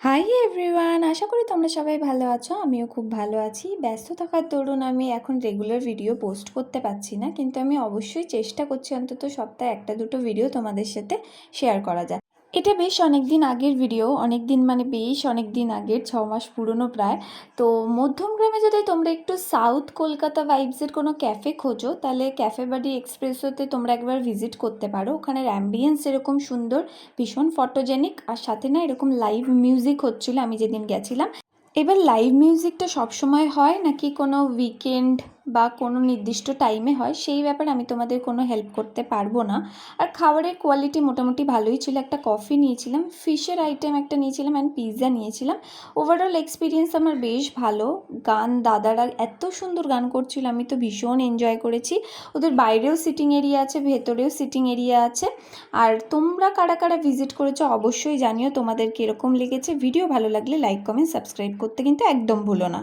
Hi everyone, আশা করি তোমরা সবাই ভালো আছো। আমিও খুব ভালো আছি। ব্যস্ত থাকার দরুন আমি এখন রেগুলার ভিডিও পোস্ট করতে পারছি না, কিন্তু আমি অবশ্যই চেষ্টা করছি অন্তত সপ্তাহে একটা দুটো ভিডিও তোমাদের সাথে শেয়ার করা যায়। এটা বেশ অনেক দিন আগের ভিডিও, অনেক দিন মানে বেশ অনেক দিন আগের, 6 মাস পুরনো প্রায়। তো মধ্যমগ্রামে যদি তোমরা একটু সাউথ কলকাতা ভাইবসের কোনো ক্যাফে খোঁজো, তাহলে ক্যাফে বাডি এক্সপ্রেসোতে তোমরা একবার ভিজিট করতে পারো। ওখানের অ্যাম্বিয়েন্স এরকম সুন্দর, ভীষণ ফটোজেনিক, আর সাথে না এরকম লাইভ মিউজিক হচ্ছিল আমি যেদিন গেছিলাম। এবার লাইভ মিউজিকটা সবসময় হয় নাকি কোনো উইকেন্ড বা কোনো নির্দিষ্ট টাইমে হয়, সেই ব্যাপারে আমি তোমাদের কোনো হেল্প করতে পারবো না। আর খাবারের কোয়ালিটি মোটামুটি ভালোই ছিল। একটা কফি নিয়েছিলাম, ফিশের আইটেম একটা নিয়েছিলাম, অ্যান্ড পিৎজা নিয়েছিলাম। ওভারঅল এক্সপিরিয়েন্স আমার বেশ ভালো। গান, দাদারা এত সুন্দর গান করছিল, আমি তো ভীষণ এনজয় করেছি। ওদের বাইরেও সিটিং এরিয়া আছে, ভেতরেও সিটিং এরিয়া আছে। আর তোমরা কারা কারা ভিজিট করেছো অবশ্যই জানিও তোমাদের কীরকম লেগেছে। ভিডিও ভালো লাগলে লাইক, কমেন্ট, সাবস্ক্রাইব করতে কিন্তু একদম ভুলো না।